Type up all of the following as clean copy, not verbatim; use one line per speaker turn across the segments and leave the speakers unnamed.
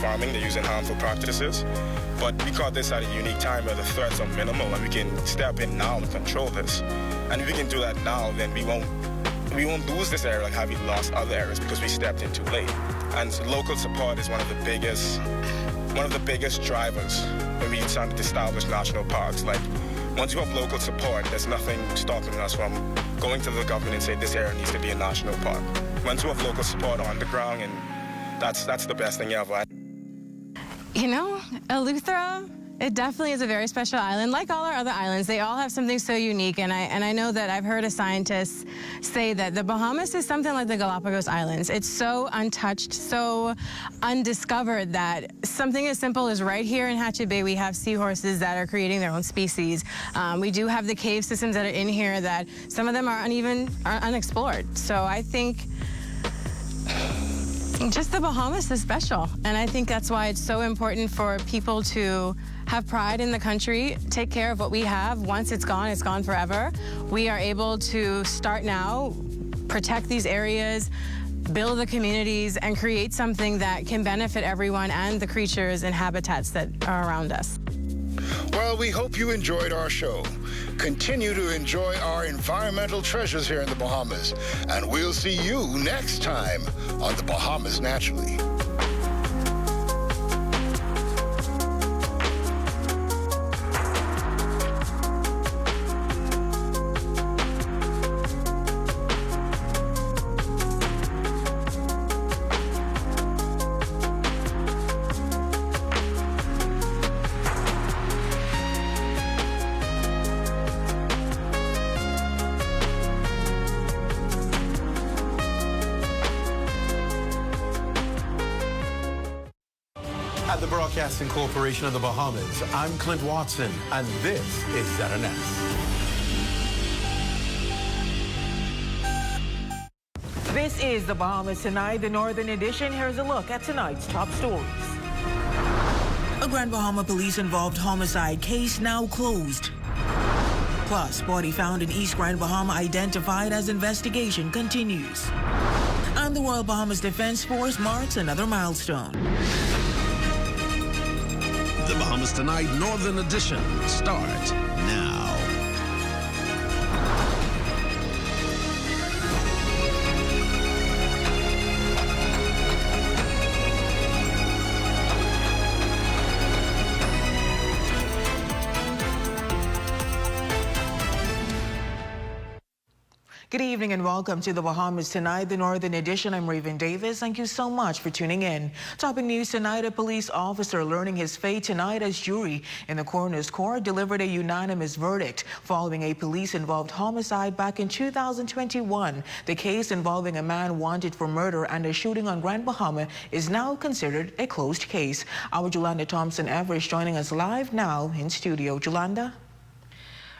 farming, they're using harmful practices. But we caught this at a unique time where the threats are minimal and we can step in now and control this. And if we can do that now, then we won't lose this area like how we lost other areas because we stepped in too late. And local support is one of the biggest drivers when we trying to establish national parks. Like, once you have local support, there's nothing stopping us from going to the government and say this area needs to be a national park. Once you have local support on the ground, and that's the best thing ever.
You know, Eleuthera, it definitely is a very special island. Like all our other islands, they all have something so unique. And I know that I've heard a scientist say that the Bahamas is something like the Galapagos Islands. It's so untouched, so undiscovered that something as simple as right here in Hatchet Bay, we have seahorses that are creating their own species. We do have the cave systems that are in here that some of them are unexplored. So I think just the Bahamas is special. And I think that's why it's so important for people to have pride in the country, take care of what we have. Once it's gone forever. We are able to start now, protect these areas, build the communities, and create something that can benefit everyone and the creatures and habitats that are around us.
Well, we hope you enjoyed our show. Continue to enjoy our environmental treasures here in the Bahamas, and we'll see you next time on the Bahamas Naturally.
At the Broadcasting Corporation of the Bahamas, I'm Clint Watson, and this is ZNS.
This is the Bahamas Tonight, the Northern Edition. Here's a look at tonight's top stories. A Grand Bahama police-involved homicide case now closed. Plus, body found in East Grand Bahama identified as investigation continues. And the Royal Bahamas Defense Force marks another milestone.
The Bahamas Tonight Northern Edition starts now.
Good evening and welcome to the Bahamas Tonight, the Northern Edition. I'm Raven Davis. Thank you so much for tuning in. Topping news tonight, a police officer learning his fate tonight as jury in the coroner's court delivered a unanimous verdict following a police-involved homicide back in 2021. The case involving a man wanted for murder and a shooting on Grand Bahama is now considered a closed case. Our Jolanda Thompson-Everett is joining us live now in studio. Jolanda?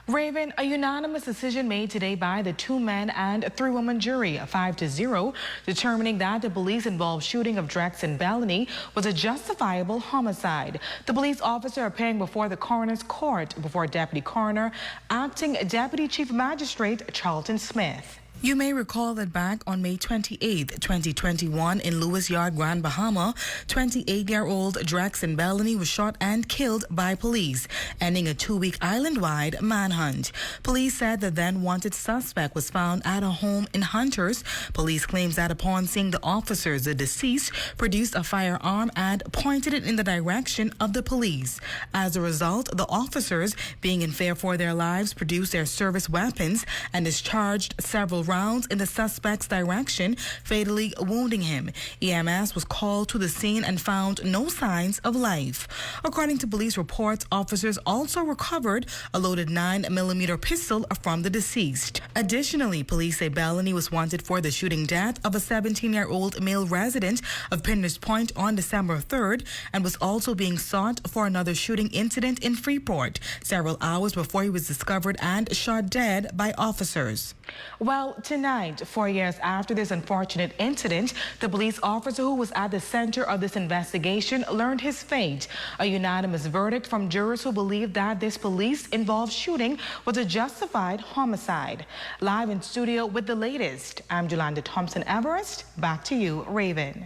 Raven, a unanimous decision made today by the 2-man and 3-woman jury, 5-0, determining that the police-involved shooting of Drex and Bellany was a justifiable homicide. The police officer appearing before the coroner's court before Deputy Coroner, Acting Deputy Chief Magistrate Charlton Smith. You may recall that back on May 28, 2021, in Lewis Yard, Grand Bahama, 28-year-old Drex Bellany was shot and killed by police, ending a 2-week island-wide manhunt. Police said the then-wanted suspect was found at a home in Hunters. Police claims that upon seeing the officers, the deceased produced a firearm and pointed it in the direction of the police. As a result, the officers, being in fear for their lives, produced their service weapons and discharged several rounds in the suspect's direction, fatally wounding him. EMS was called to the scene and found no signs of life. According to police reports, officers also recovered a loaded 9mm pistol from the deceased. Additionally, police say Bellany was wanted for the shooting death of a 17-year-old male resident of Pinder's Point on December 3rd and was also being sought for another shooting incident in Freeport several hours before he was discovered and shot dead by officers. Well, tonight, 4 years after this unfortunate incident, the police officer who was at the center of this investigation learned his fate. A unanimous verdict from jurors who believed that this police-involved shooting was a justified homicide. Live in studio with the latest, I'm Jolanda Thompson-Everett. Back to you, Raven.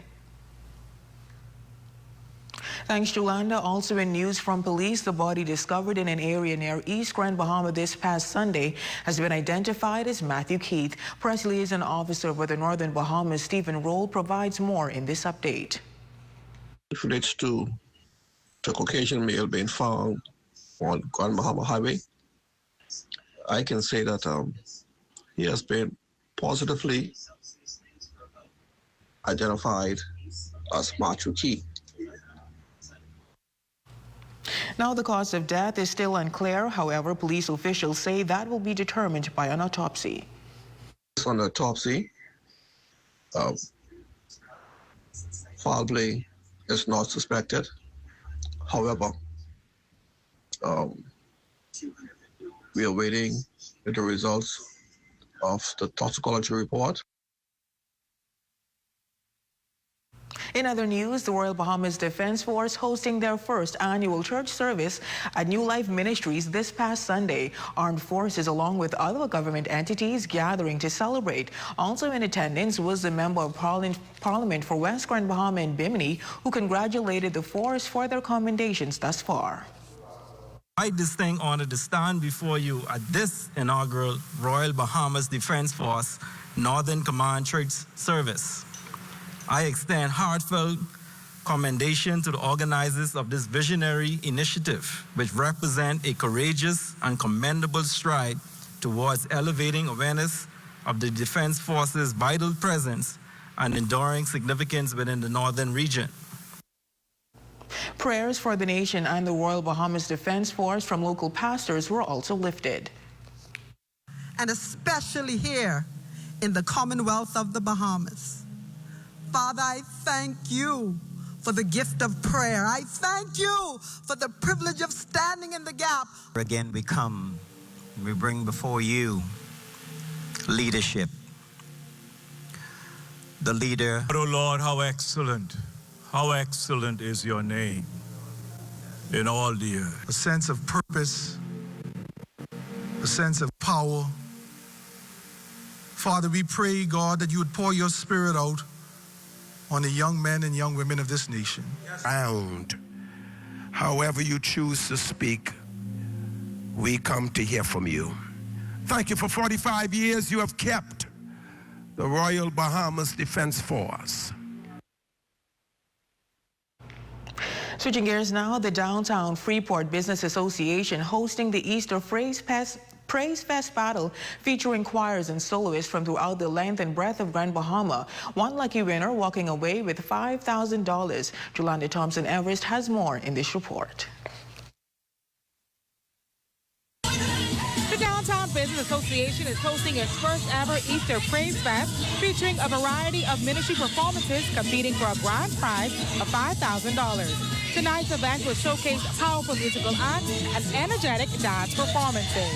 Thanks, Yolanda. Also in news from police, the body discovered in an area near East Grand Bahama this past Sunday has been identified as Matthew Keith. Press liaison officer with the Northern Bahamas, Stephen Roll, provides more in this update.
It relates to the Caucasian male being found on Grand Bahama Highway. I can say that he has been positively identified as Matthew Keith.
Now, the cause of death is still unclear. However, police officials say that will be determined by an autopsy.
On the autopsy, foul play is not suspected. However, we are waiting for the results of the toxicology report.
In other news, the Royal Bahamas Defense Force hosting their first annual church service at New Life Ministries this past Sunday. Armed forces along with other government entities gathering to celebrate. Also in attendance was the Member of Parliament for West Grand Bahama and Bimini, who congratulated the force for their commendations thus far.
I distinct honor to stand before you at this inaugural Royal Bahamas Defense Force Northern Command Church service. I extend heartfelt commendation to the organizers of this visionary initiative, which represent a courageous and commendable stride towards elevating awareness of the Defense Force's vital presence and enduring significance within the northern region.
Prayers for the nation and the Royal Bahamas Defense Force from local pastors were also lifted.
And especially here in the Commonwealth of the Bahamas. Father, I thank you for the gift of prayer. I thank you for the privilege of standing in the gap.
Again, we bring before you leadership. The leader.
Oh Lord, how excellent is your name in all the earth.
A sense of purpose, a sense of power. Father, we pray, God, that you would pour your spirit out on the young men and young women of this nation.
However you choose to speak, we come to hear from you. Thank you for 45 years you have kept the Royal Bahamas Defense Force.
Switching gears now, the Downtown Freeport Business Association hosting the Easter Praise Fest Battle featuring choirs and soloists from throughout the length and breadth of Grand Bahama. One lucky winner walking away with $5,000. Jolanda Thompson-Everest has more in this report.
The Downtown Business Association is hosting its first ever Easter Praise Fest featuring a variety of ministry performances competing for a grand prize of $5,000. Tonight's event will showcase powerful musical acts and energetic dance performances.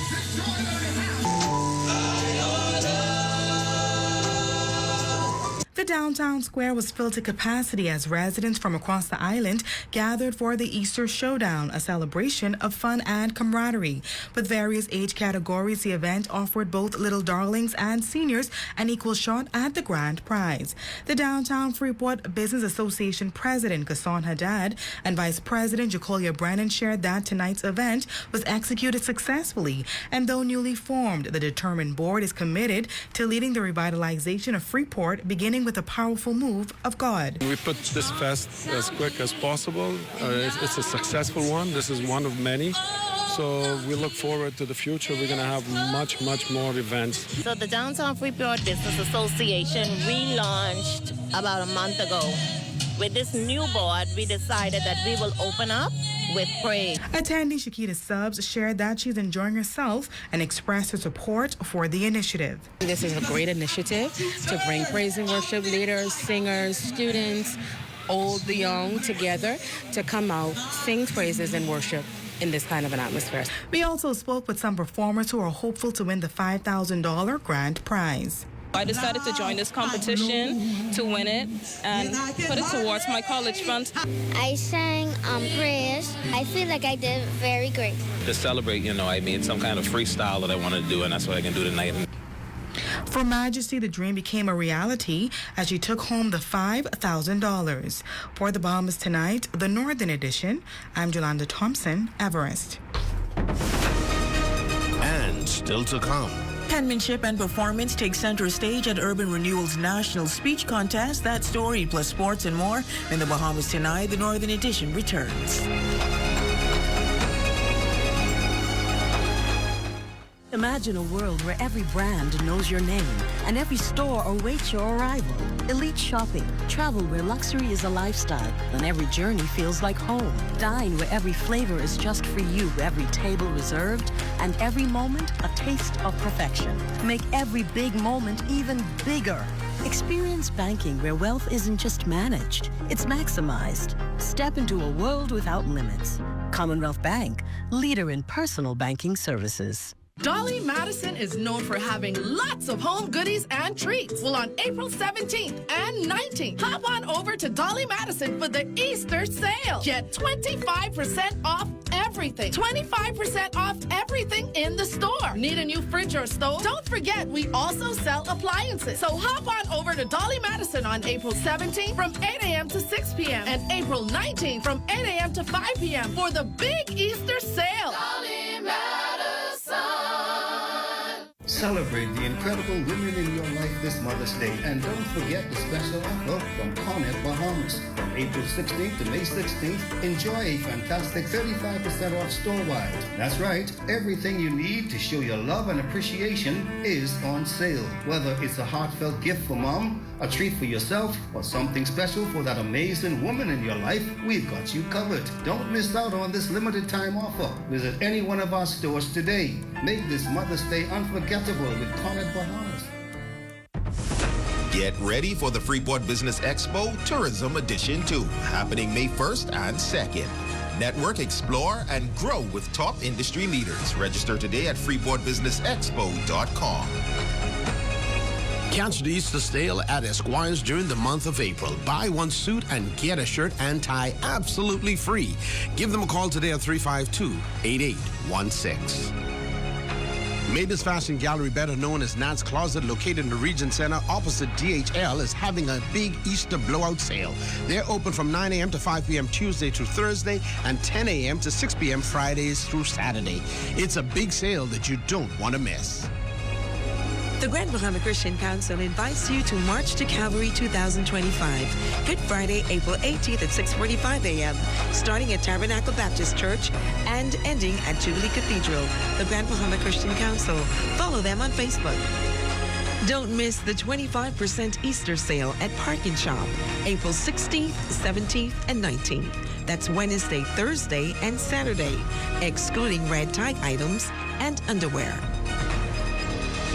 The downtown square was filled to capacity as residents from across the island gathered for the Easter Showdown, a celebration of fun and camaraderie. With various age categories, the event offered both little darlings and seniors an equal shot at the grand prize. The Downtown Freeport Business Association President Gaston Haddad and Vice President Jacolia Brennan shared that tonight's event was executed successfully, and though newly formed, the determined board is committed to leading the revitalization of Freeport, beginning with a powerful move of God.
We put this fest as quick as possible. It's a successful one. This is one of many. So we look forward to the future. We're going to have much more events.
So the Downtown Freeport Business Association relaunched about a month ago. With this new board, we decided that we will open up with praise.
Attendee Shakita Stubbs shared that she's enjoying herself and expressed her support for the initiative.
This is a great initiative to bring praise and worship leaders, singers, students, old, the young, together to come out, sing praises and worship in this kind of an atmosphere.
We also spoke with some performers who are hopeful to win the $5,000 grand prize.
I decided to join this competition to win it and put it towards my college fund.
I sang prayers. I feel like I did very great.
To celebrate, I made some kind of freestyle that I wanted to do, and that's what I can do tonight.
For Majesty, the dream became a reality as she took home the $5,000. For the Bahamas Tonight, the Northern Edition, I'm Jolanda Thompson, Everest.
And still to come.
Penmanship and performance take center stage at Urban Renewal's National Speech Contest. That story plus sports and more in the Bahamas Tonight. The Northern Edition returns.
Imagine a world where every brand knows your name and every store awaits your arrival. Elite shopping, travel where luxury is a lifestyle and every journey feels like home. Dine where every flavor is just for you, every table reserved, and every moment a taste of perfection. Make every big moment even bigger. Experience banking where wealth isn't just managed, it's maximized. Step into a world without limits. Commonwealth Bank, leader in personal banking services.
Dolly Madison is known for having lots of home goodies and treats. Well, on April 17th and 19th, hop on over to Dolly Madison for the Easter sale. Get 25% off everything. 25% off everything in the store. Need a new fridge or stove? Don't forget, we also sell appliances. So hop on over to Dolly Madison on April 17th from 8 a.m. to 6 p.m. and April 19th from 8 a.m. to 5 p.m. for the big Easter sale. Dolly Madison.
Celebrate the incredible women in your life this Mother's Day. And don't forget the special offer from Grand Bahamas. From April 16th to May 16th, enjoy a fantastic 35% off store-wide. That's right, everything you need to show your love and appreciation is on sale. Whether it's a heartfelt gift for mom, a treat for yourself, or something special for that amazing woman in your life, we've got you covered. Don't miss out on this limited time offer. Visit any one of our stores today. Make this Mother's Day unforgettable with Grand Bahamas.
Get ready for the Freeport Business Expo Tourism Edition 2, happening May 1st and 2nd. Network, explore, and grow with top industry leaders. Register today at freeportbusinessexpo.com.
Catch the Easter sale at Esquire's during the month of April. Buy one suit and get a shirt and tie absolutely free. Give them a call today at 352-8816. Mavis Fashion Gallery, better known as Nat's Closet, located in the Region Center opposite DHL, is having a big Easter blowout sale. They're open from 9 a.m. to 5 p.m. Tuesday through Thursday and 10 a.m. to 6 p.m. Fridays through Saturday. It's a big sale that you don't want to miss.
The Grand Bahama Christian Council invites you to March to Calvary 2025. Good Friday, April 18th at 6:45 a.m., starting at Tabernacle Baptist Church and ending at Jubilee Cathedral. The Grand Bahama Christian Council. Follow them on Facebook. Don't miss the 25% Easter sale at Park & Shop, April 16th, 17th, and 19th. That's Wednesday, Thursday, and Saturday, excluding red tie items and underwear.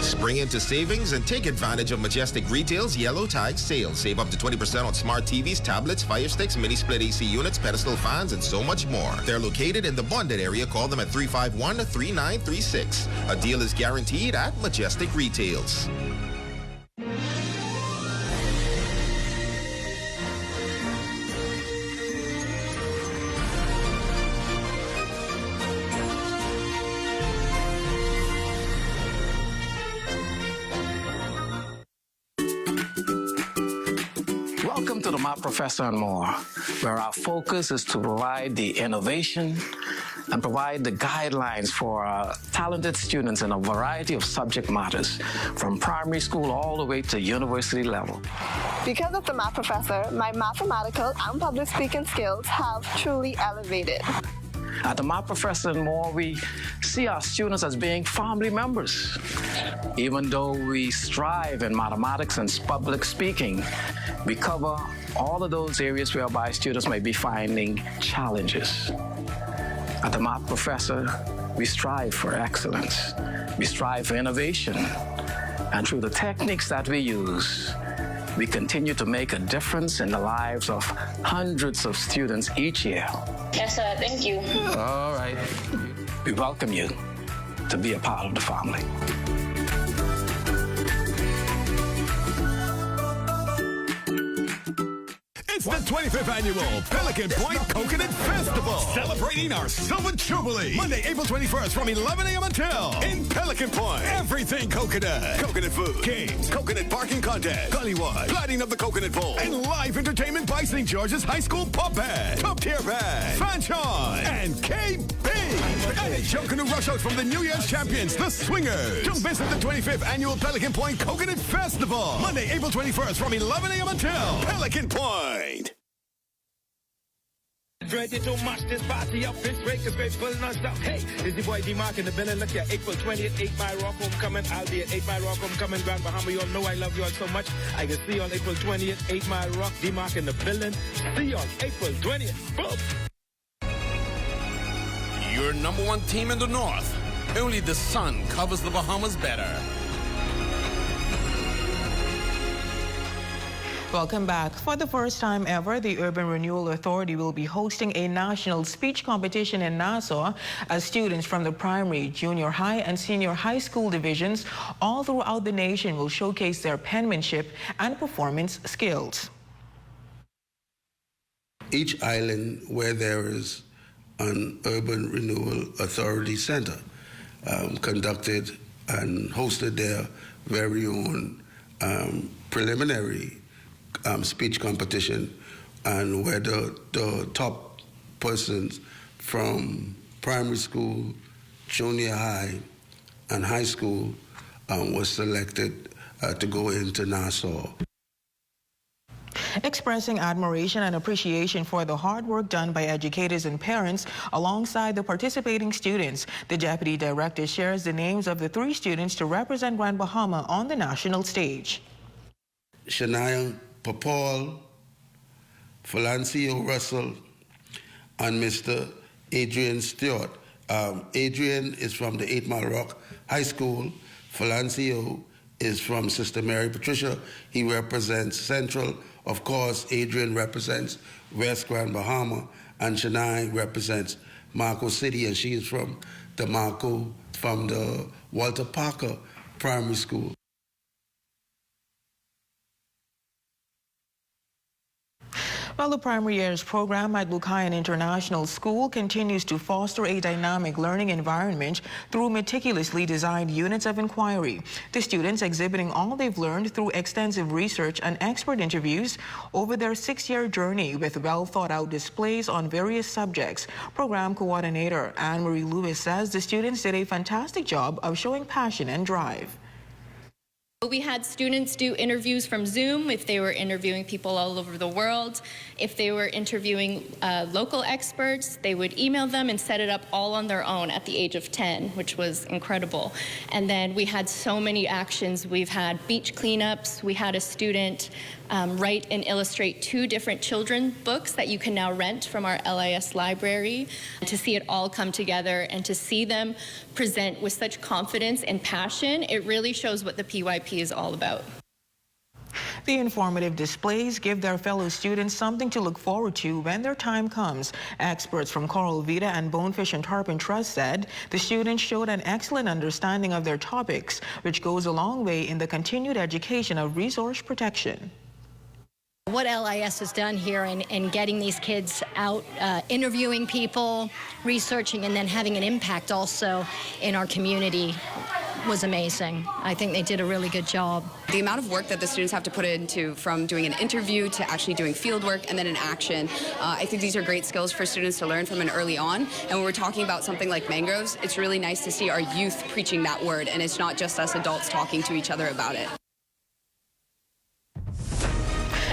Spring into savings and take advantage of Majestic Retail's Yellow Tag sale. Save up to 20% on smart TVs, tablets, Fire Sticks, mini split AC units, pedestal fans, and so much more. They're located in the bonded area. Call them at 351-3936. A deal is guaranteed at Majestic Retails.
Welcome to the My Professor and More, where our focus is to provide the innovation and provide the guidelines for our talented students in a variety of subject matters, from primary school all the way to university level.
Because of the Math Professor, my mathematical and public speaking skills have truly elevated.
At the My Professor and More, we see our students as being family members. Even though we strive in mathematics and public speaking, we cover all of those areas whereby students may be finding challenges. At the Math Professor, we strive for excellence. We strive for innovation. And through the techniques that we use, we continue to make a difference in the lives of hundreds of students each year.
Yes, sir. Thank you.
All right. We welcome you to be a part of the family.
It's the
25th Annual Pelican Point Coconut Festival. Celebrating our Silver Jubilee. Monday, April 21st from 11 a.m. until in Pelican Point. Everything coconut. Coconut food, games, coconut parking contest, Hollywood, lighting of the coconut bowl, and live entertainment by St. George's High School Pop Band, Top Tier Band, Fanchon, and KB. And a coconut rush out from the New Year's champions, the Swingers. Don't visit the 25th Annual Pelican Point Coconut Festival. Monday, April 21st from 11 a.m. until Pelican Point.
Ready to mash this party up, it's breakers, grateful non-stop. Hey, it's the boy D-Mark in the building. Look here, April 20th, 8 Mile Rock Homecoming. I'll be at 8 Mile Rock Homecoming, Grand Bahama. You all know I love you all so much. I can see you on April 20th, 8 Mile Rock, D-Mark in the building. See you on April 20th. Boom!
Your number one team in the North. Only the sun covers the Bahamas better.
Welcome back. For the first time ever, the Urban Renewal Authority will be hosting a national speech competition in Nassau as students from the primary, junior high, and senior high school divisions all throughout the nation will showcase their penmanship and performance skills.
Each island where there is an Urban Renewal Authority Center conducted and hosted their very own preliminary speech competition, and where the top persons from primary school, junior high, and high school was selected to go into Nassau.
Expressing admiration and appreciation for the hard work done by educators and parents alongside the participating students, the Deputy Director shares the names of the 3 students to represent Grand Bahama on the national stage.
Shania Papal, Felancio Russell, and Mr. Adrian Stewart. Adrian is from the 8 Mile Rock High School. Felancio is from Sister Mary Patricia. He represents Central. Of course, Adrian represents West Grand Bahama, and Shania represents Marco City, and she is from the Walter Parker Primary School.
Well, the primary years program at Lucayan International School continues to foster a dynamic learning environment through meticulously designed units of inquiry. The students exhibiting all they've learned through extensive research and expert interviews over their 6-year journey with well-thought-out displays on various subjects. Program coordinator Anne-Marie Lewis says the students did a fantastic job of showing passion and drive.
We had students do interviews from Zoom if they were interviewing people all over the world. If they were interviewing local experts, they would email them and set it up all on their own at the age of 10, which was incredible. And then we had so many actions. We've had beach cleanups. We had a student write and illustrate 2 different children's books that you can now rent from our LIS library. To see it all come together and to see them present with such confidence and passion, it really shows what the PYP is all about.
The informative displays give their fellow students something to look forward to when their time comes. Experts from Coral Vita and Bonefish and Tarpon Trust said the students showed an excellent understanding of their topics, which goes a long way in the continued education of resource protection.
What LIS has done here in getting these kids out, interviewing people, researching, and then having an impact also in our community was amazing. I think they did a really good job.
The amount of work that the students have to put into, from doing an interview to actually doing field work and then an action, I think these are great skills for students to learn from an early on. And when we're talking about something like mangroves, it's really nice to see our youth preaching that word, and it's not just us adults talking to each other about it.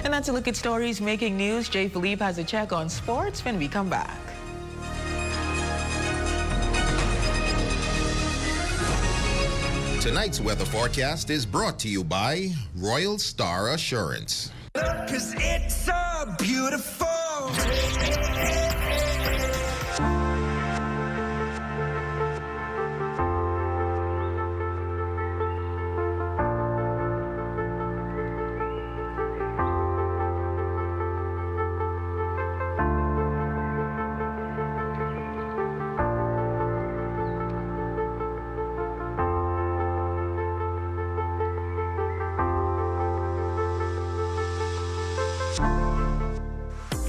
And that's a look at stories making news. Jay Philippe has a check on sports when we come back.
Tonight's weather forecast is brought to you by Royal Star Assurance.
'Cause it's so beautiful.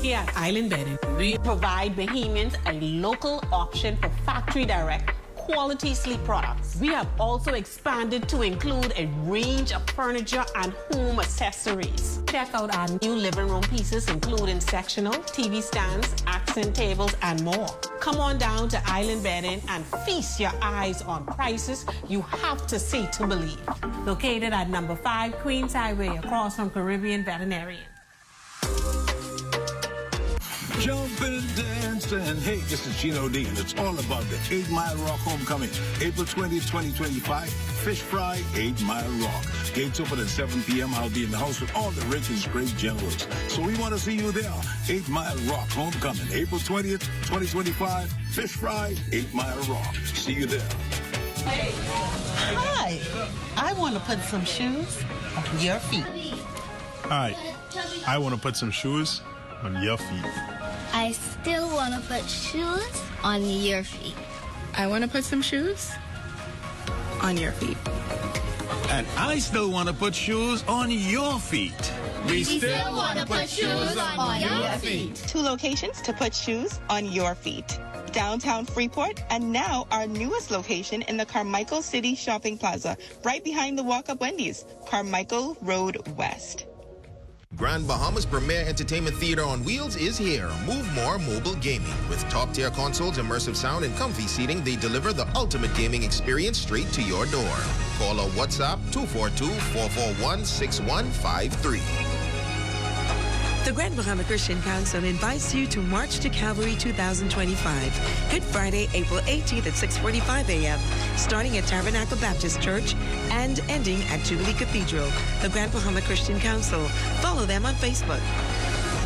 Here at Island Bedding, we provide Bahamians a local option for factory direct quality sleep products. We have also expanded to include a range of furniture and home accessories. Check out our new living room pieces, including sectional, TV stands, accent tables, and more. Come on down to Island Bedding and feast your eyes on prices you have to see to believe. Located at number 5 Queens Highway, across from Caribbean Veterinarian.
Jump and dance and hey, this is Gino D, and it's all about the 8 Mile Rock Homecoming. April 20th, 2025, Fish Fry, 8 Mile Rock. Gates open at 7 p.m. I'll be in the house with all the Rachel's great generals. So we want to see you there. 8 Mile Rock Homecoming, April 20th, 2025, Fish Fry, 8 Mile Rock. See you there.
Hi, I want to put some shoes on your feet.
Hi, I want to put some shoes on your feet.
I still want to put shoes on your feet.
I want to put some shoes on your feet.
And I still want to put shoes on your feet.
We still want to put shoes on your feet.
2 locations to put shoes on your feet. Downtown Freeport, and now our newest location in the Carmichael City Shopping Plaza, right behind the Walk-Up Wendy's, Carmichael Road West.
Grand Bahama's premier entertainment theater on wheels is here. Move More Mobile Gaming. With top-tier consoles, immersive sound, and comfy seating, they deliver the ultimate gaming experience straight to your door. Call or WhatsApp 242-441-6153.
The Grand Bahama Christian Council invites you to March to Calvary 2025. Good Friday, April 18th at 6:45 a.m., starting at Tabernacle Baptist Church and ending at Jubilee Cathedral. The Grand Bahama Christian Council. Follow them on Facebook.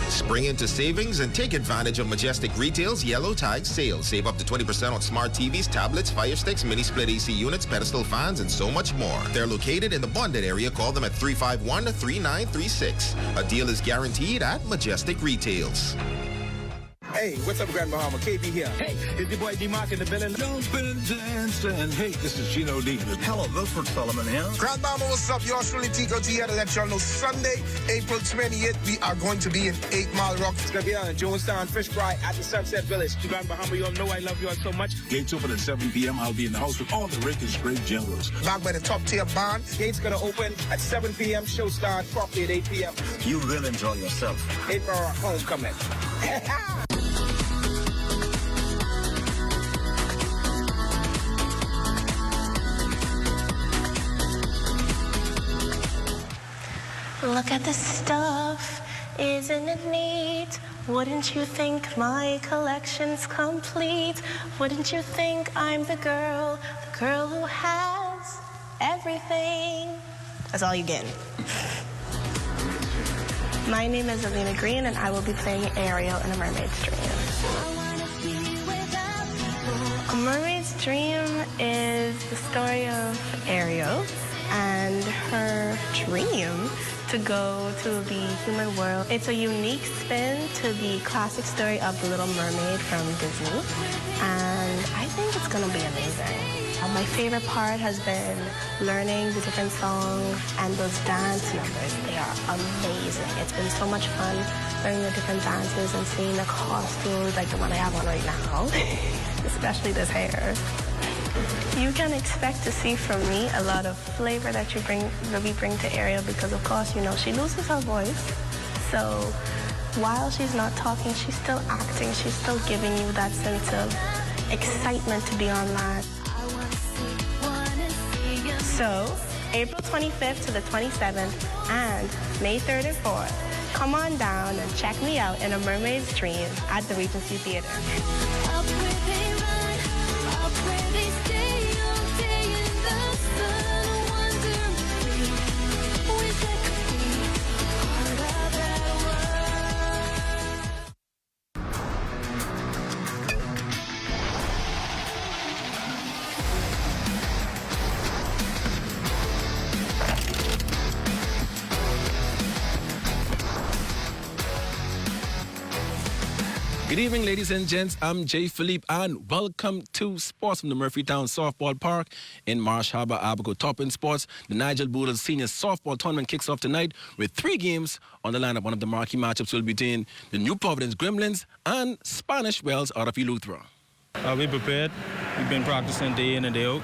Spring into savings and take advantage of Majestic Retail's Yellow Tag sale. Save up to 20% on smart TVs, tablets, Fire Sticks, mini split AC units, pedestal fans, and so much more. They're located in the bonded area. Call them at 351-3936. A deal is guaranteed at Majestic Retails.
Hey, what's up, Grand Bahama? KB here. Hey, it's your boy D-Mark in the building.
Jump and dance and hey, this is Gino D.
Hello, Wilford Solomon here. Grand Bahama, what's up? Yours truly, Tico T here to let y'all know Sunday, April 28th, we are going to be in 8 Mile Rock.
It's going to be on Jonestown Fish Fry at the Sunset Village. Grand Bahama, you all know I love you all so much.
Gates open at 7 p.m. I'll be in the house with all the Rachel's great generals.
Back by the top tier band.
Gates going to open at 7 p.m. Show start properly at 8 p.m.
You will enjoy yourself.
8 Mile Rock Homecoming.
Look at the stuff, isn't it neat? Wouldn't you think my collection's complete? Wouldn't you think I'm the girl who has everything? That's all you get. My name is Alina Green, and I will be playing Ariel in A Mermaid's Dream. A Mermaid's Dream is the story of Ariel and her dream to go to the human world. It's a unique spin to the classic story of The Little Mermaid from Disney, and I think it's gonna be amazing. My favorite part has been learning the different songs and those dance numbers. They are amazing. It's been so much fun learning the different dances and seeing the costumes, like the one I have on right now, especially this hair. You can expect to see from me a lot of flavor that we bring to Ariel because, of course, you know, she loses her voice. So while she's not talking, she's still acting. She's still giving you that sense of excitement to be on land. So April 25th to the 27th and May 3rd and 4th, come on down and check me out in A Mermaid's Dream at the Regency Theater.
Good evening, ladies and gents. I'm Jay Philippe, and welcome to Sports from the Murphytown Softball Park in Marsh Harbor, Abaco. Top in sports, the Nigel Boodles Senior Softball Tournament kicks off tonight with 3 games on the lineup. One of the marquee matchups will be between the New Providence Gremlins and Spanish Wells out of Eleuthera.
We're prepared. We've been practicing day in and day out.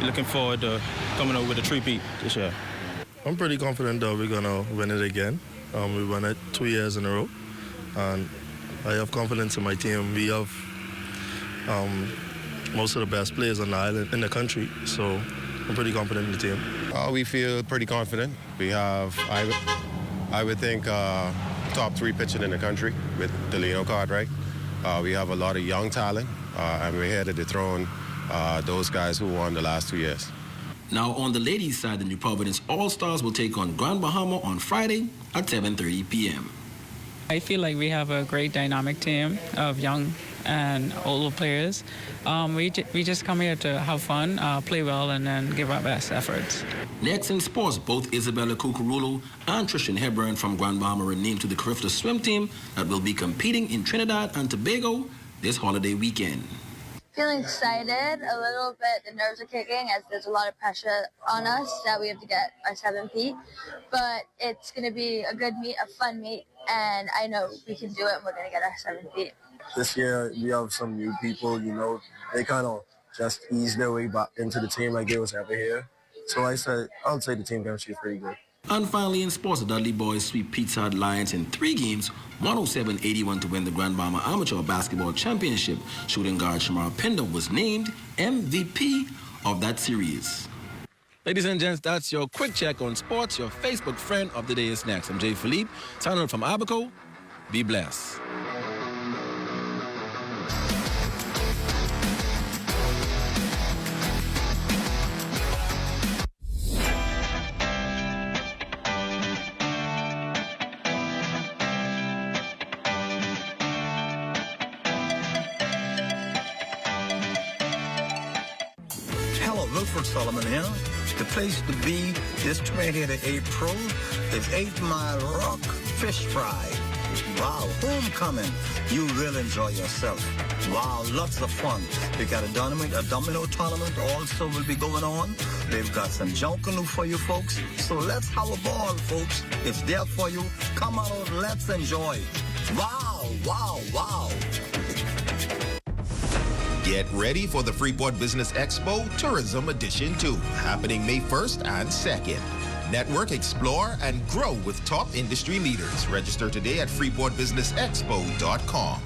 We're looking forward to coming out with a three-peat this year.
I'm pretty confident that we're going to win it again. We won it 2 years in a row, and I have confidence in my team. We have most of the best players on the island, in the country, so I'm pretty confident in the team.
We feel pretty confident. We have, I would think, top 3 pitching in the country with Delino Cartwright. We have a lot of young talent, and we're here to dethrone those guys who won the last 2 years.
Now, on the ladies' side, the New Providence All-Stars will take on Grand Bahama on Friday at 7:30 p.m.
I feel like we have a great dynamic team of young and older players. We just come here to have fun, play well, and then give our best efforts.
Next in sports, both Isabella Cucurulo and Trishan Hepburn from Grand Bahama were named to the Carifta swim team that will be competing in Trinidad and Tobago this holiday weekend.
Feeling excited, a little bit, the nerves are kicking as there's a lot of pressure on us that we have to get our 7-peat. But it's going to be a good meet, a fun meet, and I know we can do it and we're going to get our 7-peat.
This year, we have some new people, you know, they kind of just eased their way back into the team like they was ever here. So I'll say the team chemistry is pretty good.
And finally in sports, the Dudley boys sweep Pizza Hut Lions in 3 games, 107-81 to win the Grand Bahama Amateur Basketball Championship. Shooting guard Shamar Pender was named MVP of that series. Ladies and gents, that's your quick check on sports. Your Facebook friend of the day is next. I'm Jay Philippe, signing out from Abaco. Be blessed.
Solomon here. The place to be this 20th of April is 8 Mile Rock Fish Fry. Wow, homecoming. You will enjoy yourself. Wow, lots of fun. They got a domino tournament also will be going on. They've got some Junkanoo for you folks. So let's have a ball, folks. It's there for you. Come out, let's enjoy. Wow, wow, wow.
Get ready for the Freeport Business Expo Tourism Edition 2, happening May 1st and 2nd. Network, explore, and grow with top industry leaders. Register today at freeportbusinessexpo.com.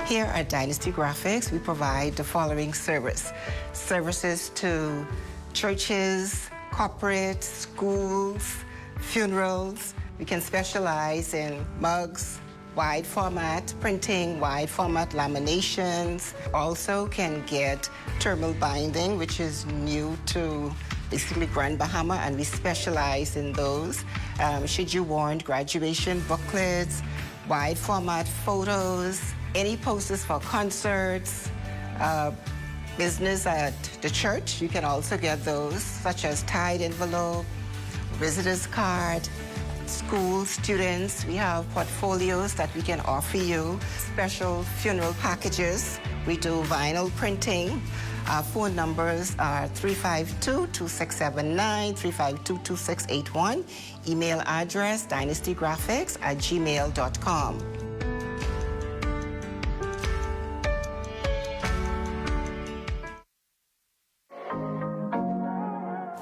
Here at Dynasty Graphics, we provide the following services to churches, corporates, schools, funerals. We can specialize in mugs, wide format printing, wide format laminations. Also can get thermal binding, which is new to basically Grand Bahama, and we specialize in those. Should you want graduation booklets, wide format photos, any posters for concerts, business at the church, you can also get those, such as tied envelope, visitor's card. School students, we have portfolios that we can offer you, special funeral packages. We do vinyl printing. Our phone numbers are 352-2679, 352-2681. Email address dynastygraphics@gmail.com.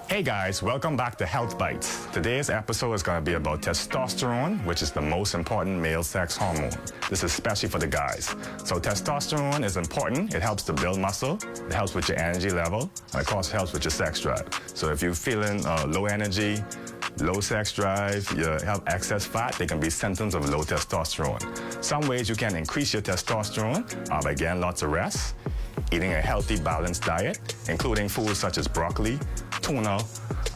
Hey guys, welcome back to Health Bites. Today's episode is going to be about testosterone, which is the most important male sex hormone. This is especially for the guys. So testosterone is important. It helps to build muscle. It helps with your energy level. And of course, it helps with your sex drive. So if you're feeling low energy, low sex drive, you have excess fat, they can be symptoms of low testosterone. Some ways you can increase your testosterone are by getting lots of rest, eating a healthy, balanced diet, including foods such as broccoli, tuna,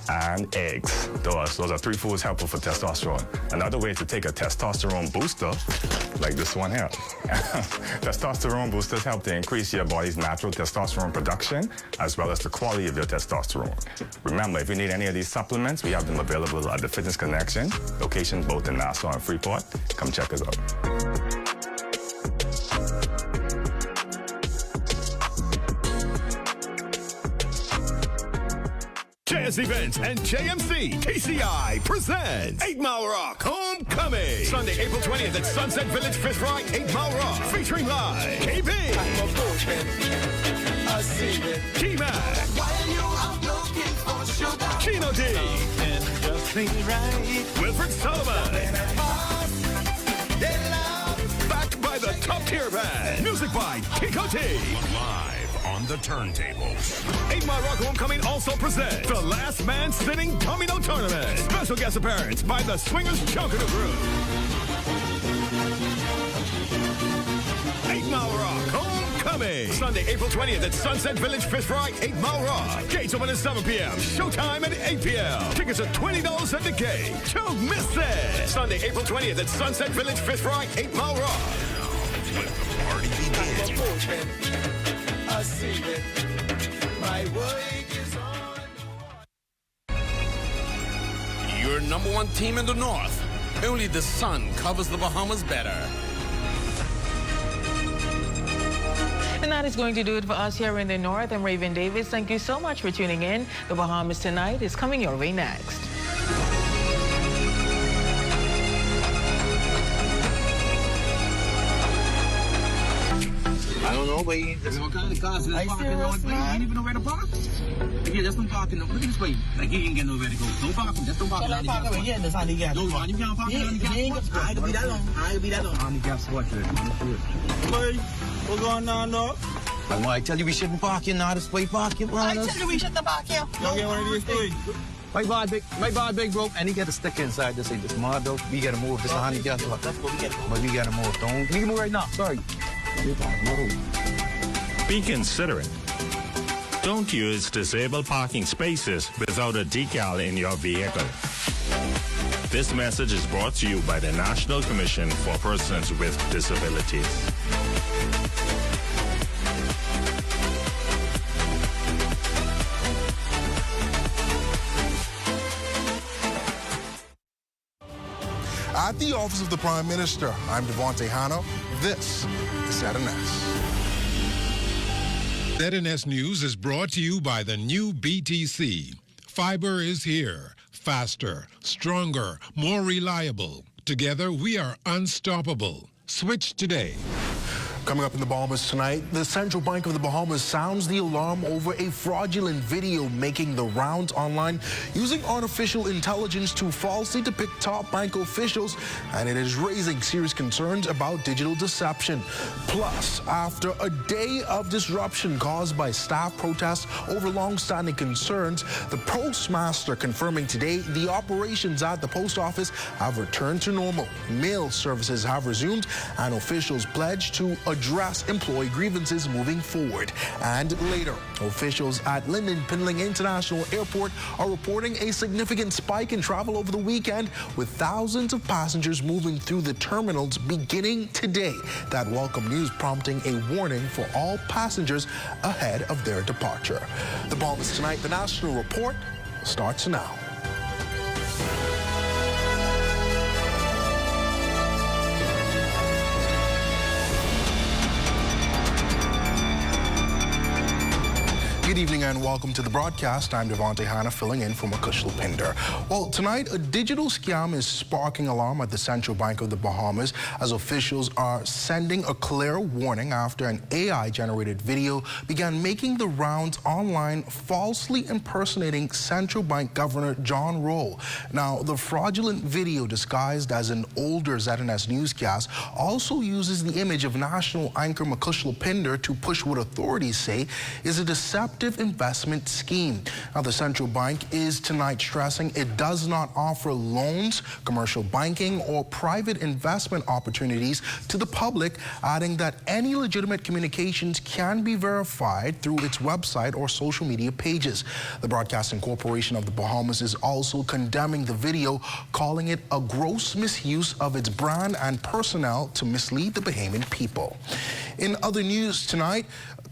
and eggs. Those are 3 foods helpful for testosterone. Another way to take a testosterone booster, like this one here. Testosterone boosters help to increase your body's natural testosterone production, as well as the quality of your testosterone. Remember, if you need any of these supplements, we have them available at the Fitness Connection, locations both in Nassau and Freeport. Come check us out.
Reyes Events and JMC TCI presents 8 Mile Rock Homecoming. Sunday, April 20th at Sunset Village Fish Fry, 8 Mile Rock. Featuring live KB, T-Mac, Chino D, and Just Ain't Right, Wilfred Sullivan. Backed by the top tier band. Music by Kiko T. Live on the turntables. 8 Mile Rock Homecoming also presents the Last Man Standing Domino Tournament. Special guest appearance by the Swingers Chocano Group. 8 Mile Rock Homecoming. Sunday, April 20th at Sunset Village Fish Fry, 8 Mile Rock. Gates open at 7 p.m. Showtime at 8 p.m. Tickets are $20 at the gate. Don't miss it. Sunday, April 20th at Sunset Village Fish Fry, 8 Mile Rock. Let the party begin. I see it. My work is on.
Your number one team in the North. Only the sun covers the Bahamas better.
And that is going to do it for us here in the North. I'm Raven Davis. Thank you so much for tuning in. The Bahamas Tonight is coming your way next.
I don't know, but what kind of cars is parking road, man? You don't even know where to park? Yeah, just don't park in the... Look at this way. Like, you ain't get nowhere to go. Don't park him. Just don't park him. Don't park him. Yeah, that's handicap. No, you can't park him. I ain't gonna be that long. I ain't gonna be that long. Handicap spot, boy, what's going on, dog? I tell you we shouldn't park here now. This way park here, I tell you we shouldn't park here. Don't get one of these things. My bad, big bro. And he got a sticker inside to say, this mod, though. We gotta move. This is a handicap spot. That's what we gotta move. But we gotta move. Don't. We can move right now. Sorry.
Be considerate. Don't use disabled parking spaces without a decal in your vehicle. This message is brought to you by the National Commission for Persons with Disabilities.
At the Office of the Prime Minister, I'm Devontae Hanna. This is ZNS.
ZNS News is brought to you by the new BTC. Fiber is here. Faster, stronger, more reliable. Together, we are unstoppable. Switch today.
Coming up in the Bahamas tonight, the Central Bank of the Bahamas sounds the alarm over a fraudulent video making the rounds online using artificial intelligence to falsely depict top bank officials, and it is raising serious concerns about digital deception. Plus, after a day of disruption caused by staff protests over long-standing concerns, the postmaster confirming today the operations at the post office have returned to normal. Mail services have resumed, and officials pledged to address employee grievances moving forward. And later, officials at Lyndon Pinling International Airport are reporting a significant spike in travel over the weekend, with thousands of passengers moving through the terminals beginning today. That welcome news prompting a warning for all passengers ahead of their departure. The Bahamas Tonight, the National Report, starts now. Good evening and welcome to the broadcast. I'm Devontae Hanna filling in for Makush Lupinder. Well, tonight a digital scam is sparking alarm at the Central Bank of the Bahamas as officials are sending a clear warning after an AI-generated video began making the rounds online, falsely impersonating Central Bank Governor John Roll. Now, the fraudulent video disguised as an older ZNS newscast also uses the image of national anchor Makush Lupinder to push what authorities say is a deceptive investment scheme. Now, the central bank is tonight stressing it does not offer loans, commercial banking, or private investment opportunities to the public, adding that any legitimate communications can be verified through its website or social media pages. The Broadcasting Corporation of the Bahamas is also condemning the video, calling it a gross misuse of its brand and personnel to mislead the Bahamian people. In other news tonight,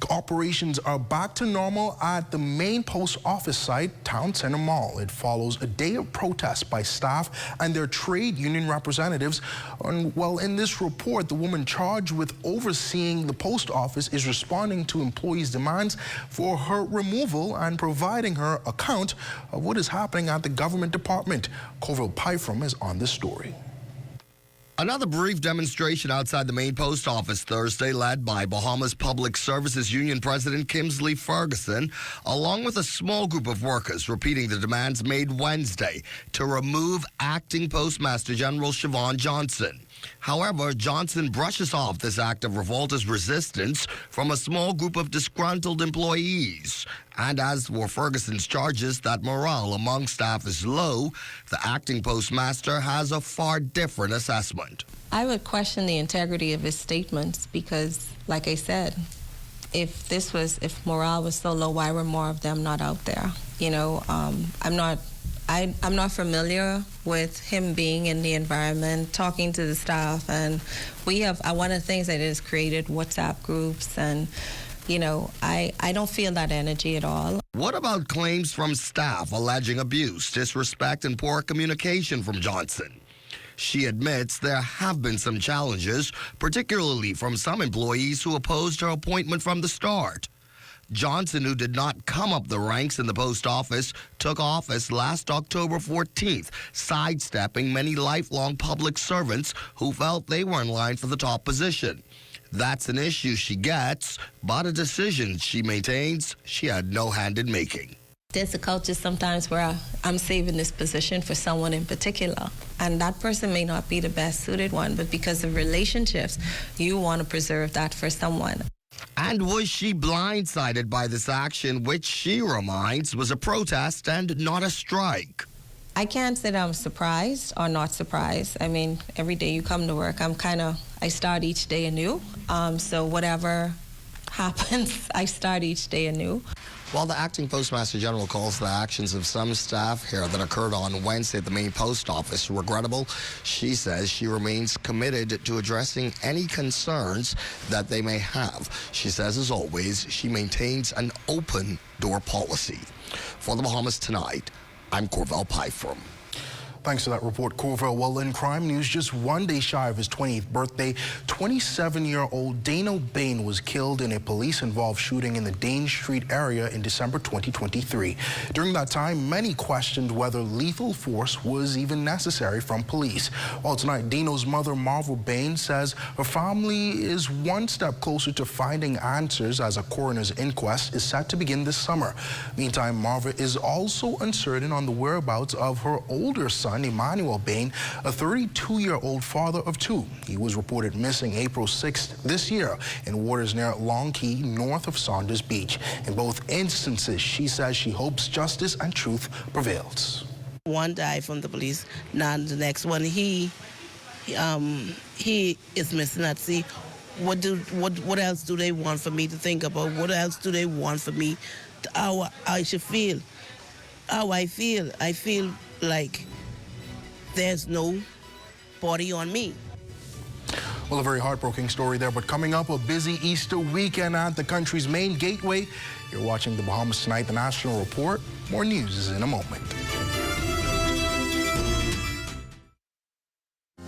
operations are back to normal at the main post office site, Town Center Mall. It follows a day of protest by staff and their trade union representatives. And, well, in this report, the woman charged with overseeing the post office is responding to employees' demands for her removal and providing her account of what is happening at the government department. Corville Pyfrom is on this story.
Another brief demonstration outside the main post office Thursday led by Bahamas Public Services Union President Kimsley Ferguson, along with a small group of workers repeating the demands made Wednesday to remove Acting Postmaster General Siobhan Johnson. However, Johnson brushes off this act of revolt as resistance from a small group of disgruntled employees. And as for Ferguson's charges that morale among staff is low, the acting postmaster has a far different assessment.
I would question the integrity of his statements because, like I said, if morale was so low, why were more of them not out there? You know, I'm not familiar with him being in the environment, talking to the staff, and one of the things that is created WhatsApp groups, and you know, I don't feel that energy at all.
What about claims from staff alleging abuse, disrespect, and poor communication from Johnson? She admits there have been some challenges, particularly from some employees who opposed her appointment from the start. Johnson, who did not come up the ranks in the post office, took office last October 14th, sidestepping many lifelong public servants who felt they were in line for the top position. That's an issue she gets, but a decision she maintains she had no hand in making.
There's a culture sometimes where I'm saving this position for someone in particular, and that person may not be the best suited one, but because of relationships, you want to preserve that for someone.
And was she blindsided by this action, which she reminds was a protest and not a strike?
I can't say that I'm surprised or not surprised. I mean, every day you come to work, I start each day anew. So whatever happens, I start each day anew.
While the acting postmaster general calls the actions of some staff here that occurred on Wednesday at the main post office regrettable, she says she remains committed to addressing any concerns that they may have. She says, as always, she maintains an open door policy. For the Bahamas Tonight, I'm Corville Pyfrom.
Thanks for that report, Corville. Well, in crime news, just one day shy of his 20th birthday, 27-year-old Dano Bain was killed in a police-involved shooting in the Dane Street area in December 2023. During that time, many questioned whether lethal force was even necessary from police. Well, tonight, Dano's mother, Marva Bain, says her family is one step closer to finding answers as a coroner's inquest is set to begin this summer. Meantime, Marva is also uncertain on the whereabouts of her older son, Emmanuel Bain, a 32-year-old father of two. He was reported missing April 6th this year in waters near Long Key, north of Saunders Beach. In both instances, she says she hopes justice and truth prevails.
One died from the police, now the next one, he is missing at sea. What else do they want for me to think about? What else do they want for me? How I should feel? How I feel? I feel like there's no body on me.
Well, a very heartbreaking story there, but coming up, a busy Easter weekend at the country's main gateway. You're watching the Bahamas Tonight, the National Report. More news is in a moment.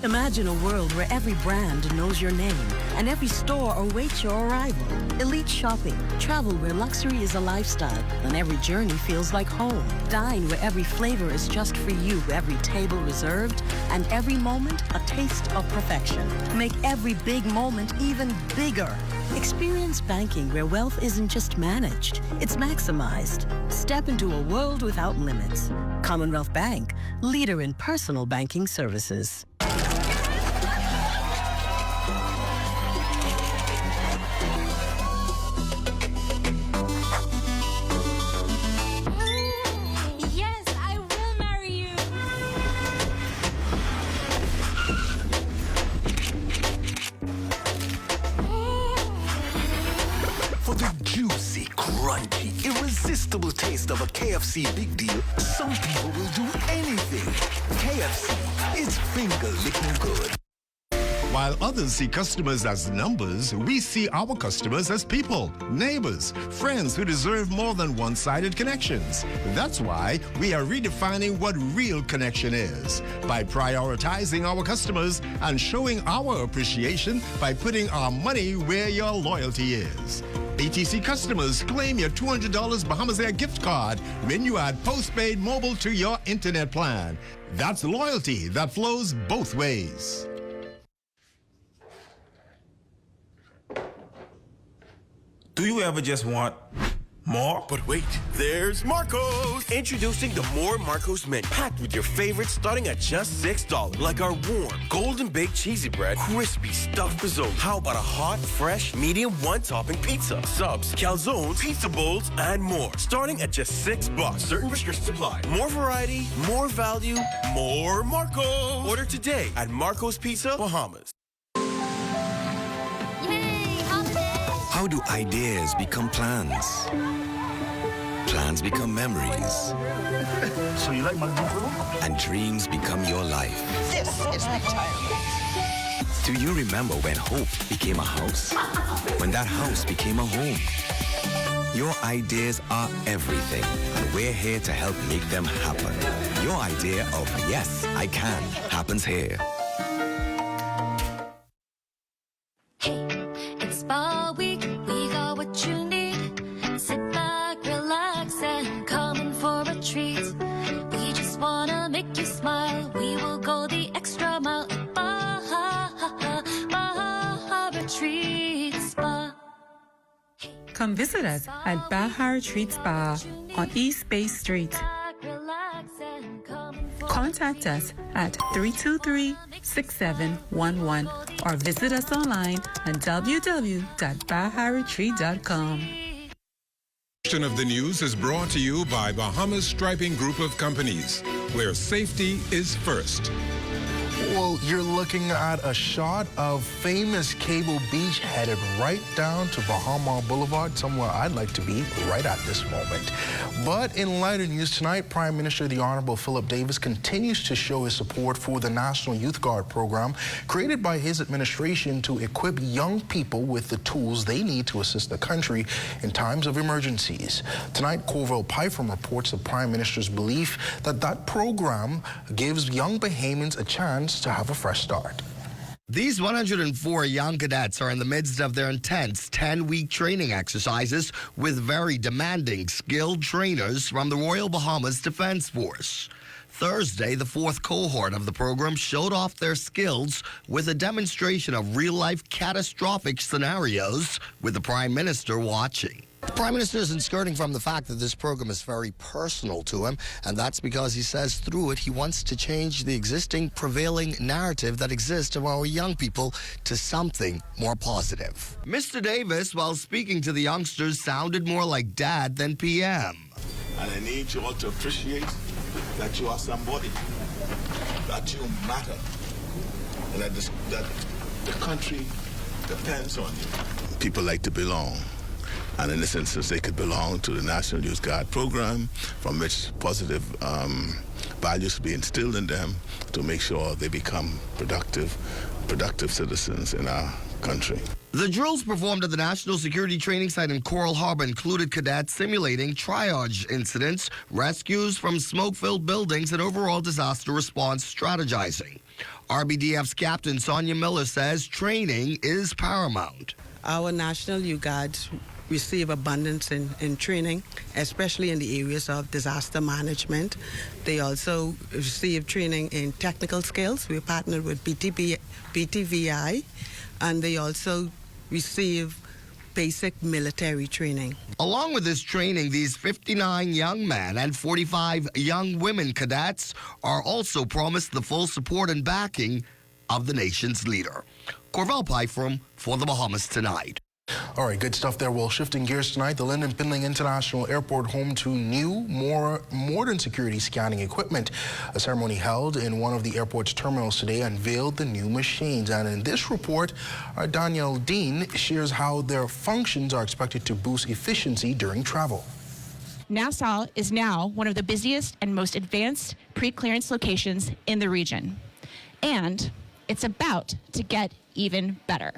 Imagine a world where every brand knows your name and every store awaits your arrival. Elite shopping, travel where luxury is a lifestyle and every journey feels like home. Dine where every flavor is just for you, every table reserved, and every moment a taste of perfection. Make every big moment even bigger. Experience banking where wealth isn't just managed, it's maximized. Step into a world without limits. Commonwealth Bank, leader in personal banking services.
Irresistible taste of a KFC big deal, some people will do anything. KFC, it's finger licking good.
While others see customers as numbers, we see our customers as people, neighbors, friends who deserve more than one-sided connections. That's why we are redefining what real connection is by prioritizing our customers and showing our appreciation by putting our money where your loyalty is. ATC customers, claim your $200 Bahamas Air gift card when you add postpaid mobile to your internet plan. That's loyalty that flows both ways.
Do you ever just want more?
But wait, there's Marco's! Introducing the More Marco's Mint, packed with your favorites starting at just $6. Like our warm, golden baked cheesy bread, crispy stuffed risotto. How about a hot, fresh, medium one-topping pizza, subs, calzones, pizza bowls, and more. Starting at just $6. Certain restrictions apply. More variety, more value, more Marco's. Order today at Marco's Pizza, Bahamas.
How do ideas become plans? Plans become memories.
So you like my new
And dreams become your life.
This is my child.
Do you remember when hope became a house? When that house became a home? Your ideas are everything, and we're here to help make them happen. Your idea of yes, I can happens here.
It's Spa Week, we got what you need. Sit back, relax, and come in for a treat. We just wanna make you smile. We will go the extra mile at Baha Retreat Spa.
Come visit us at Baha Retreat Spa on East Bay Street. Contact us at 323-6711 or visit us online at www.baharetreat.com.
Of the news is brought to you by Bahamas Striping Group of Companies, where safety is first.
Well, you're looking at a shot of famous Cable Beach headed right down to Bahama Boulevard, somewhere I'd like to be right at this moment. But in lighter news tonight, Prime Minister the Honorable Philip Davis continues to show his support for the National Youth Guard program created by his administration to equip young people with the tools they need to assist the country in times of emergencies. Tonight, Corville Pyfrom reports the Prime Minister's belief that that program gives young Bahamians a chance to have a fresh start.
These 104 young cadets are in the midst of their intense 10-week training exercises with very demanding, skilled trainers from the Royal Bahamas Defense Force. Thursday, the fourth cohort of the program showed off their skills with a demonstration of real-life catastrophic scenarios with the Prime Minister watching. The Prime Minister isn't skirting from the fact that this program is very personal to him, and that's because he says through it he wants to change the existing prevailing narrative that exists of our young people to something more positive. Mr. Davis, while speaking to the youngsters, sounded more like Dad than PM.
And I need you all to appreciate that you are somebody, that you matter, and that the country depends on you. People like to belong. And in this instance, they could belong to the National Youth Guard program, from which positive values will be instilled in them to make sure they become productive citizens in our country.
The drills performed at the National Security Training Site in Coral Harbor included cadets simulating triage incidents, rescues from smoke-filled buildings, and overall disaster response strategizing. RBDF's Captain Sonia Miller says training is paramount.
Our National Youth Guard receive abundance in training, especially in the areas of disaster management. They also receive training in technical skills. We partnered with BTVI, and they also receive basic military training.
Along with this training, these 59 young men and 45 young women cadets are also promised the full support and backing of the nation's leader. Corville Pyfrom for the Bahamas Tonight.
All right, good stuff there. Well, shifting gears tonight, the Lyndon Pindling International Airport home to new, more modern security scanning equipment. A ceremony held in one of the airport's terminals today unveiled the new machines. And in this report, Danielle Dean shares how their functions are expected to boost efficiency during travel.
Nassau is now one of the busiest and most advanced pre-clearance locations in the region. And it's about to get even better.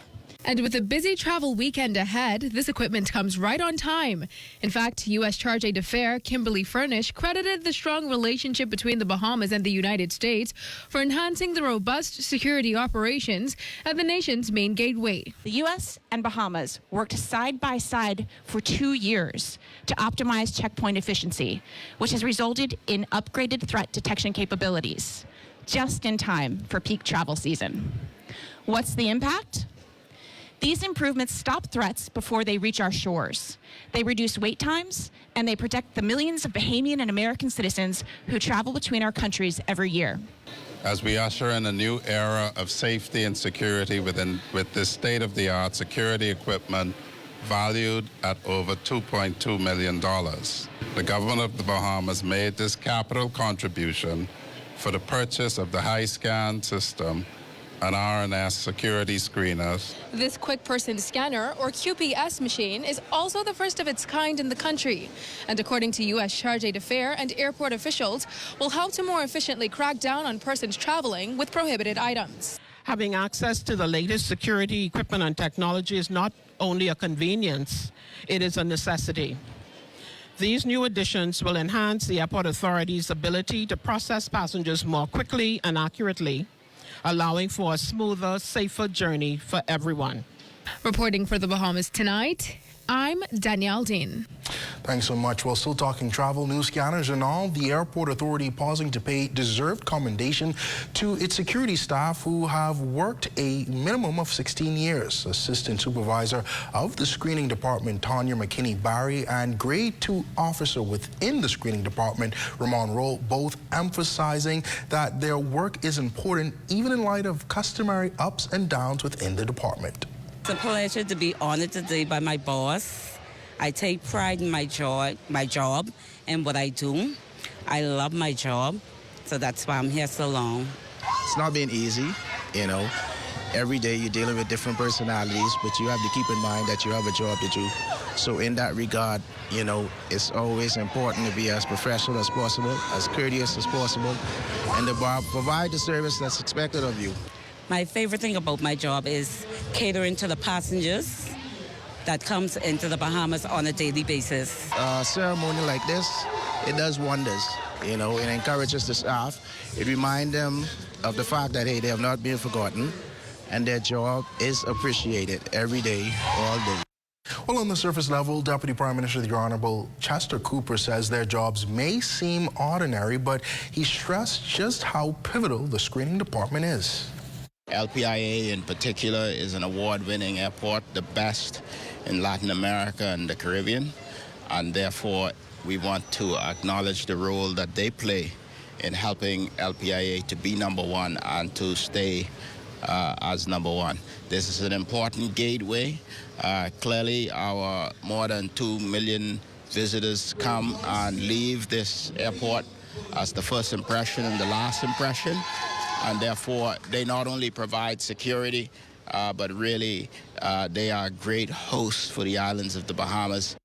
And with a busy travel weekend ahead, this equipment comes right on time. In fact, U.S. Charge d'Affaires Kimberly Furnish credited the strong relationship between the Bahamas and the United States for enhancing the robust security operations at the nation's main gateway.
The U.S. and Bahamas worked side by side for 2 years to optimize checkpoint efficiency, which has resulted in upgraded threat detection capabilities, just in time for peak travel season. What's the impact? These improvements stop threats before they reach our shores. They reduce wait times, and they protect the millions of Bahamian and American citizens who travel between our countries every year.
As we usher in a new era of safety and security with this state-of-the-art security equipment valued at over $2.2 million. The government of the Bahamas made this capital contribution for the purchase of the high-scan system and RNS security screeners.
This quick person scanner, or QPS machine, is also the first of its kind in the country. And according to U.S. Charge d'Affaires and airport officials, will help to more efficiently crack down on persons traveling with prohibited items.
Having access to the latest security equipment and technology is not only a convenience, it is a necessity. These new additions will enhance the airport authority's ability to process passengers more quickly and accurately, allowing for a smoother, safer journey for everyone.
Reporting for the Bahamas Tonight, I'm Danielle Dean.
Thanks so much. Well, still talking travel, new scanners and all, the airport authority pausing to pay deserved commendation to its security staff who have worked a minimum of 16 years. Assistant Supervisor of the Screening Department, Tanya McKinney-Barry, and Grade 2 officer within the Screening Department, Ramon Rowe, both emphasizing that their work is important even in light of customary ups and downs within the department.
It's a pleasure to be honored today by my boss. I take pride in my job and what I do. I love my job, so that's why I'm here so long.
It's not been easy, you know. Every day you're dealing with different personalities, but you have to keep in mind that you have a job to do. So in that regard, you know, it's always important to be as professional as possible, as courteous as possible, and to provide the service that's expected of you.
My favorite thing about my job is catering to the passengers that comes into the Bahamas on a daily basis.
A ceremony like this, it does wonders. You know, it encourages the staff. It reminds them of the fact that, hey, they have not been forgotten, and their job is appreciated every day, all day.
Well, on the surface level, Deputy Prime Minister the Honorable Chester Cooper says their jobs may seem ordinary, but he stressed just how pivotal the screening department is.
LPIA in particular is an award-winning airport, the best in Latin America and the Caribbean, and therefore we want to acknowledge the role that they play in helping LPIA to be number one and to stay as number one. This is an important gateway. Clearly, our more than 2 million visitors come and leave this airport as the first impression and the last impression. And therefore, they not only provide security, but really they are great hosts for the islands of the Bahamas.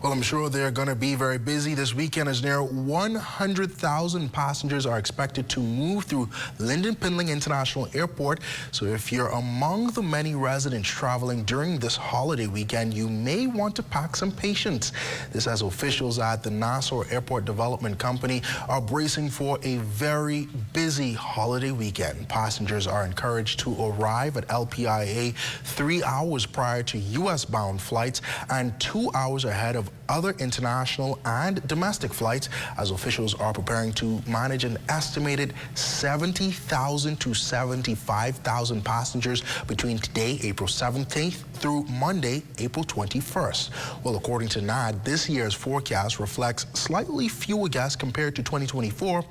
Well, I'm sure they're going to be very busy this weekend as near 100,000 passengers are expected to move through Linden-Pinling International Airport. So if you're among the many residents traveling during this holiday weekend, you may want to pack some patience. This as officials at the Nassau Airport Development Company are bracing for a very busy holiday weekend. Passengers are encouraged to arrive at LPIA 3 hours prior to U.S.-bound flights and 2 hours ahead of other international and domestic flights, as officials are preparing to manage an estimated 70,000 to 75,000 passengers between today, April 17th, through Monday, April 21st. Well, according to NAD, this year's forecast reflects slightly fewer guests compared to 2024,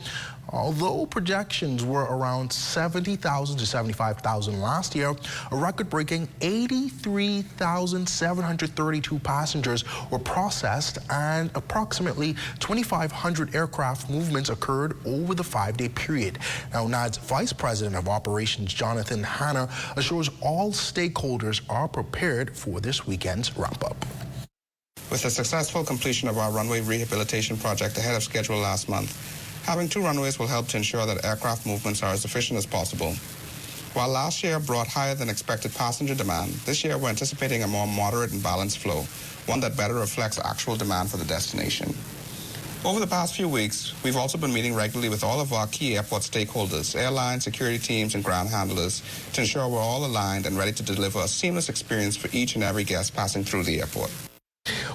although projections were around 70,000 to 75,000 last year. A record-breaking 83,732 passengers were processed, and approximately 2,500 aircraft movements occurred over the 5-day period. Now, NAD's Vice President of Operations, Jonathan Hanna, assures all stakeholders are prepared for this weekend's ramp-up.
With the successful completion of our runway rehabilitation project ahead of schedule last month, having 2 runways will help to ensure that aircraft movements are as efficient as possible. While last year brought higher than expected passenger demand, this year we're anticipating a more moderate and balanced flow, one that better reflects actual demand for the destination. Over the past few weeks, we've also been meeting regularly with all of our key airport stakeholders, airlines, security teams, and ground handlers to ensure we're all aligned and ready to deliver a seamless experience for each and every guest passing through the airport.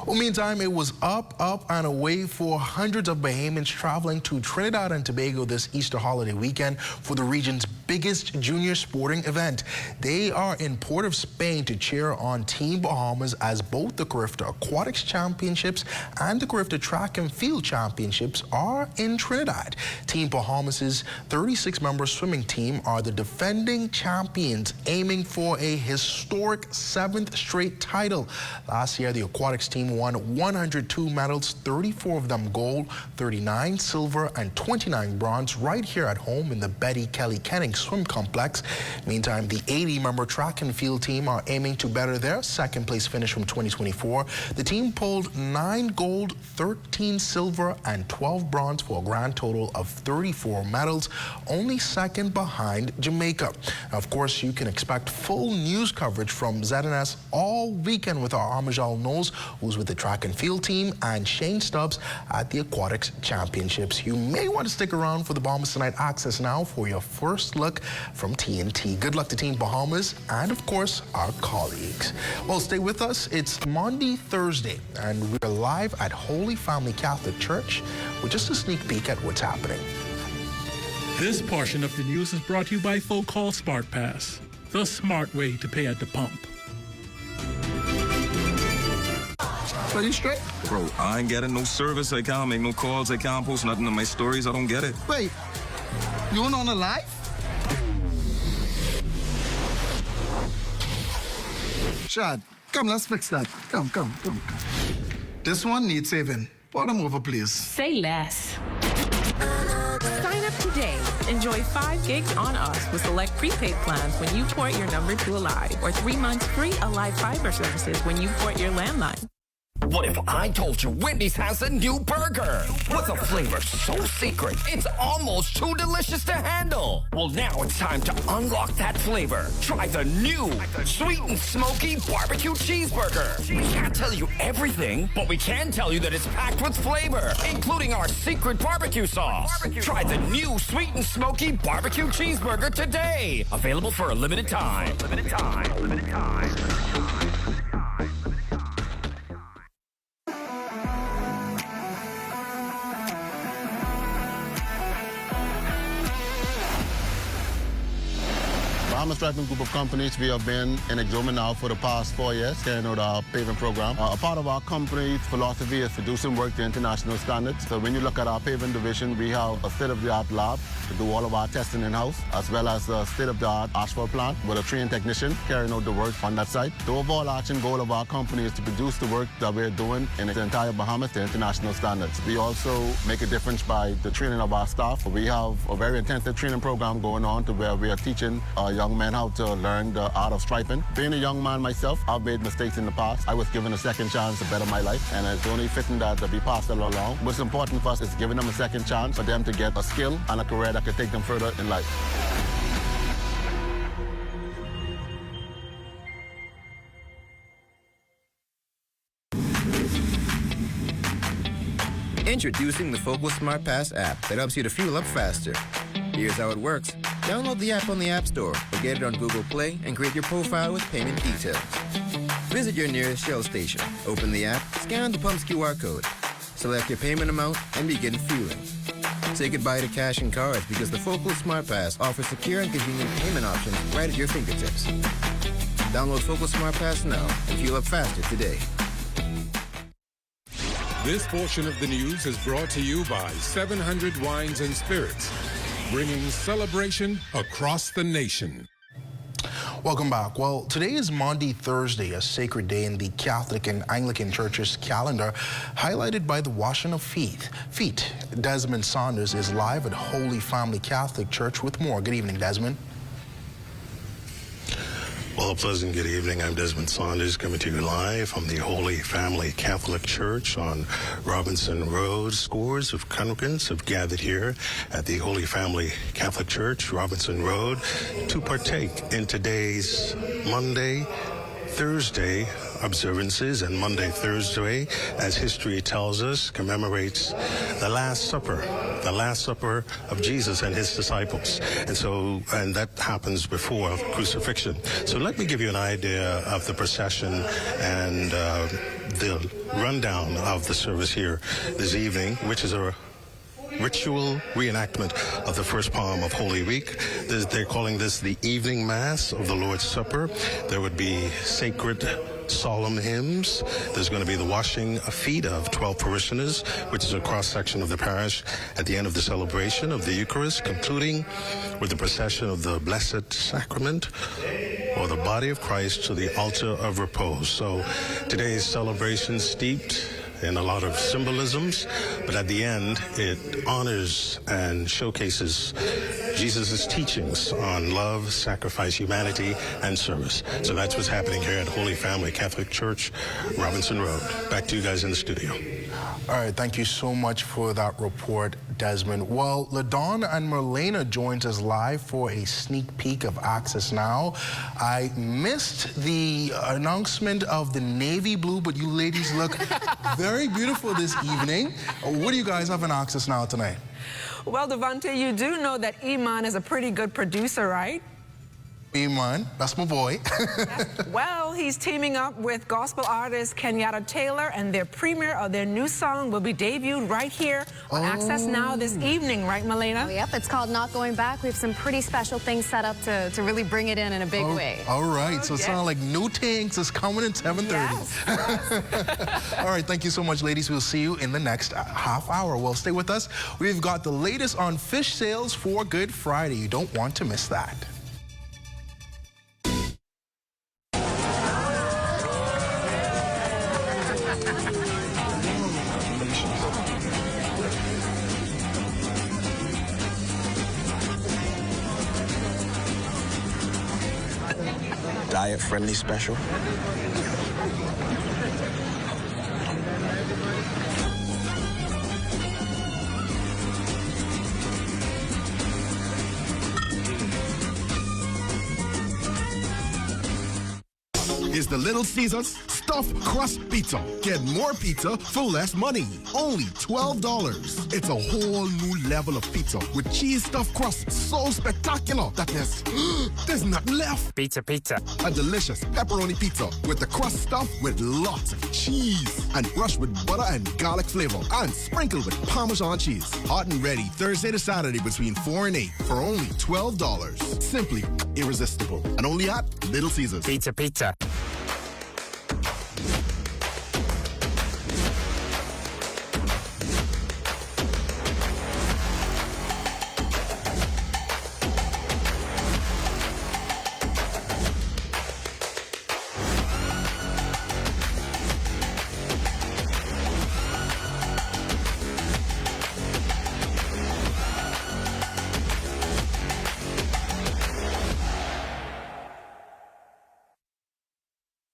Well, meantime, it was up, and away for hundreds of Bahamians traveling to Trinidad and Tobago this Easter holiday weekend for the region's biggest junior sporting event. They are in Port of Spain to cheer on Team Bahamas as both the Carifta Aquatics Championships and the Carifta Track and Field Championships are in Trinidad. Team Bahamas' 36-member swimming team are the defending champions, aiming for a historic 7th straight title. Last year, the aquatics team won 102 medals, 34 of them gold, 39 silver, and 29 bronze right here at home in the Betty Kelly Kenning Swim Complex. Meantime, the 80-member track and field team are aiming to better their second-place finish from 2024. The team pulled 9 gold, 13 silver, and 12 bronze for a grand total of 34 medals, only second behind Jamaica. Now, of course, you can expect full news coverage from ZNS all weekend with our Amajal Knowles, who's with the track and field team, and Shane Stubbs at the Aquatics Championships. You may want to stick around for the Bahamas Tonight Access now for your first look from TNT. Good luck to Team Bahamas and, of course, our colleagues. Well, stay with us. It's Monday, Thursday, and we're live at Holy Family Catholic Church with just a sneak peek at what's happening.
This portion of the news is brought to you by Folk Call Smart Pass, the smart way to pay at the pump.
Are you straight?
Bro, I ain't getting no service. I can't make no calls. I can't post nothing on my stories. I don't get it.
Wait, you on the live? Shad, come, let's fix that. Come. This one needs saving. Pour them over, please.
Say less. Sign up today. Enjoy 5 gigs on us with select prepaid plans when you port your number to Alive, or 3 months free Alive fiber services when you port your landline.
What if I told you Wendy's has a new burger? With a flavor so secret, it's almost too delicious to handle. Well, now it's time to unlock that flavor. Try the new sweet and smoky barbecue cheeseburger. We can't tell you everything, but we can tell you that it's packed with flavor, including our secret barbecue sauce. Try the new sweet and smoky barbecue cheeseburger today. Available for a limited time. Limited time.
Bahamas Driving Group of Companies, we have been in Exoma now for the past 4 years, carrying out our paving program. A part of our company's philosophy is to do some work to international standards. So when you look at our paving division, we have a state-of-the-art lab to do all of our testing in-house, as well as a state-of-the-art asphalt plant with a trained technician carrying out the work on that site. The overarching goal of our company is to produce the work that we're doing in the entire Bahamas to international standards. We also make a difference by the training of our staff. We have a very intensive training program going on to where we are teaching young men how to learn the art of striping. Being a young man myself, I've made mistakes in the past. I was given a second chance to better my life, and it's only fitting that we pass that along. What's important for us is giving them a second chance for them to get a skill and a career that could take them further in life.
Introducing the Focal Smart Pass app that helps you to fuel up faster. Here's how it works. Download the app on the App Store or get it on Google Play and create your profile with payment details. Visit your nearest Shell station. Open the app, scan the pump's QR code, select your payment amount, and begin fueling. Say goodbye to cash and cards because the Focal Smart Pass offers secure and convenient payment options right at your fingertips. Download Focal Smart Pass now and fuel up faster today.
This portion of the news is brought to you by 700 Wines and Spirits, bringing celebration across the nation.
Welcome back. Well, today is Maundy Thursday, a sacred day in the Catholic and Anglican churches calendar, highlighted by the washing of feet. Desmond Saunders is live at Holy Family Catholic Church with more. Good evening, Desmond.
Well, a pleasant good evening. I'm Desmond Saunders coming to you live from the Holy Family Catholic Church on Robinson Road. Scores of congregants have gathered here at the Holy Family Catholic Church, Robinson Road, to partake in today's Monday, Thursday observances. And Monday, Thursday, as history tells us, commemorates the Last Supper of Jesus and his disciples. And that happens before crucifixion. So let me give you an idea of the procession and the rundown of the service here this evening, which is a ritual reenactment of the first palm of Holy Week. They're calling this the evening mass of the Lord's Supper. There would be sacred solemn hymns. There's going to be the washing of feet of 12 parishioners, which is a cross-section of the parish at the end of the celebration of the Eucharist, concluding with the procession of the Blessed Sacrament, or the body of Christ, to the altar of repose. So today's celebration steeped in a lot of symbolisms, but at the end, it honors and showcases Jesus' teachings on love, sacrifice, humanity, and service. So that's what's happening here at Holy Family Catholic Church, Robinson Road. Back to you guys in the studio.
All right, thank you so much for that report, Desmond. Well, LaDawn and Marlena joins us live for a sneak peek of Access Now. I missed the announcement of the navy blue, but you ladies look very beautiful this evening. What do you guys have in Access Now tonight?
Well, Devontae, you do know that Iman is a pretty good producer, right?
Iman, that's my boy.
Well, he's teaming up with gospel artist Kenyatta Taylor, and their premiere of their new song will be debuted right here on Access Now this evening, right, Malena?
Oh, yep, it's called Not Going Back. We have some pretty special things set up to really bring it in a big way.
All right, so it sounds like new tanks is coming at 7:30.
Yes.
All right, thank you so much, ladies. We'll see you in the next half hour. Well, stay with us. We've got the latest on fish sales for Good Friday. You don't want to miss that.
Diet-friendly special.
Is the Little Caesars Stuffed Crust Pizza. Get more pizza for less money. Only $12. It's a whole new level of pizza with cheese stuffed crust so spectacular that there's nothing left.
Pizza.
A delicious pepperoni pizza with the crust stuffed with lots of cheese and brushed with butter and garlic flavor and sprinkled with Parmesan cheese. Hot and ready Thursday to Saturday between 4 and 8 for only $12. Simply irresistible. And only at Little Caesars.
Pizza.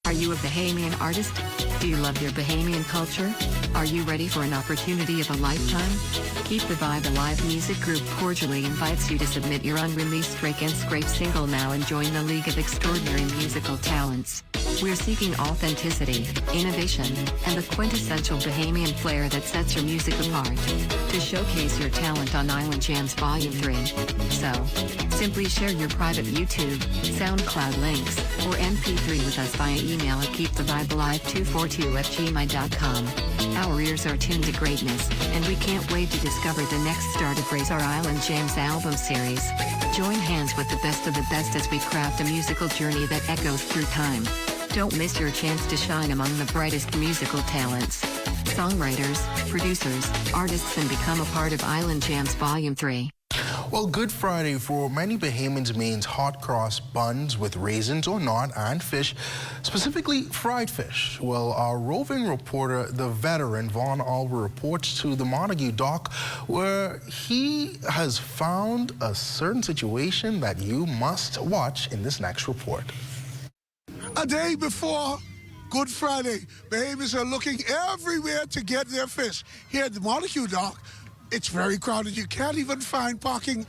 Are you a Bahamian artist? Do you love your Bahamian culture? Are you ready for an opportunity of a lifetime? Keep the Vibe Alive music group cordially invites you to submit your unreleased Rake and Scrape single now and join the League of Extraordinary Musical Talents. We're seeking authenticity, innovation, and the quintessential Bahamian flair that sets your music apart. To showcase your talent on Island Jams Volume 3. So, simply share your private YouTube, SoundCloud links, or MP3 with us via email at keepthevibelive242@gmail.com. Our ears are tuned to greatness, and we can't wait to discover the next start of Raise Our Island Jams album series. Join hands with the best of the best as we craft a musical journey that echoes through time. Don't miss your chance to shine among the brightest musical talents. Songwriters, producers, artists, and become a part of Island Jams Volume 3.
Well, Good Friday for many Bahamians means hot cross buns with raisins or not and fish, specifically fried fish. Well, our roving reporter, the veteran Vaughn Alver, reports to the Montague dock where he has found a certain situation that you must watch in this next report.
A day before Good Friday, Bahamians are looking everywhere to get their fish. Here at the Montague Dock, it's very crowded. You can't even find parking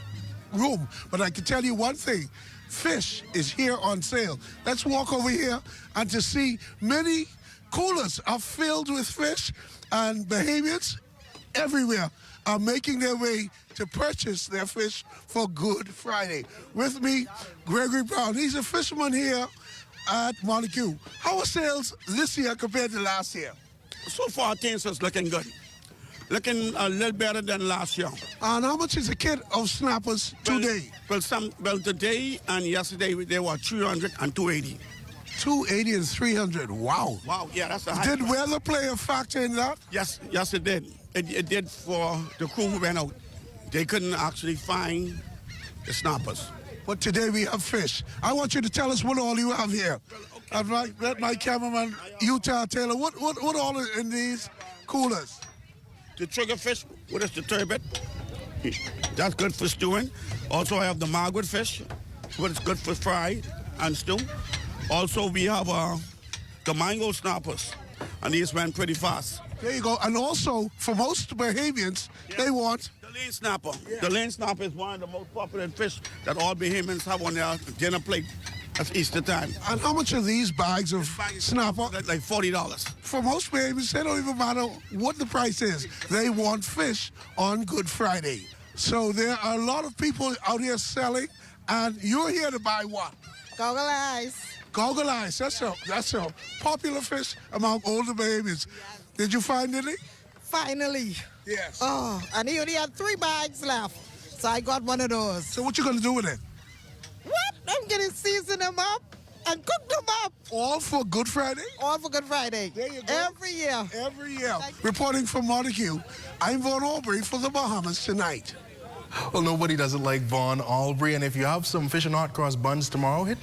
room. But I can tell you one thing, fish is here on sale. Let's walk over here and to see many coolers are filled with fish, and Bahamians everywhere are making their way to purchase their fish for Good Friday. With me, Gregory Brown. He's a fisherman here at Montague. How are sales this year compared to last year?
So far, things is looking good. Looking a little better than last year.
And how much is a kit of snappers today?
Well, today and yesterday they were 300 and 280.
280 and 300. Wow.
Wow, yeah, that's a high.
Did weather play a factor in that?
Yes, it did. It did for the crew who went out. They couldn't actually find the snappers.
But today we have fish. I want you to tell us what all you have here. I'd let my cameraman, Utah Taylor, what all is in these coolers?
The triggerfish, what is the turbot? That's good for stewing. Also, I have the maggot fish, what is good for fry and stew. Also, we have the mango snappers, and these went pretty fast.
There you go. And also, for most Bahamians, they want
the lane snapper. Yeah. The lane snapper is one of the most popular fish that all Bahamians have on their dinner plate. That's Easter time.
And how much are these bags of snapper?
Like $40.
For most Bahamians, they don't even matter what the price is. They want fish on Good Friday. So there are a lot of people out here selling, and you're here to buy what?
Goggle eyes.
Goggle eyes. That's a popular fish among older Bahamians. Did you find any?
Finally.
Yes.
Oh, and he only had 3 bags left, so I got one of those.
So what you gonna do with it?
What? I'm gonna season them up and cook them up.
All for Good Friday?
All for Good Friday.
There you go.
Every year.
Every year. Reporting from Montague, I'm Vaughn Aubrey for the Bahamas Tonight.
Well, nobody doesn't like Vaughn Aubrey, and if you have some fish and hot cross buns tomorrow, hit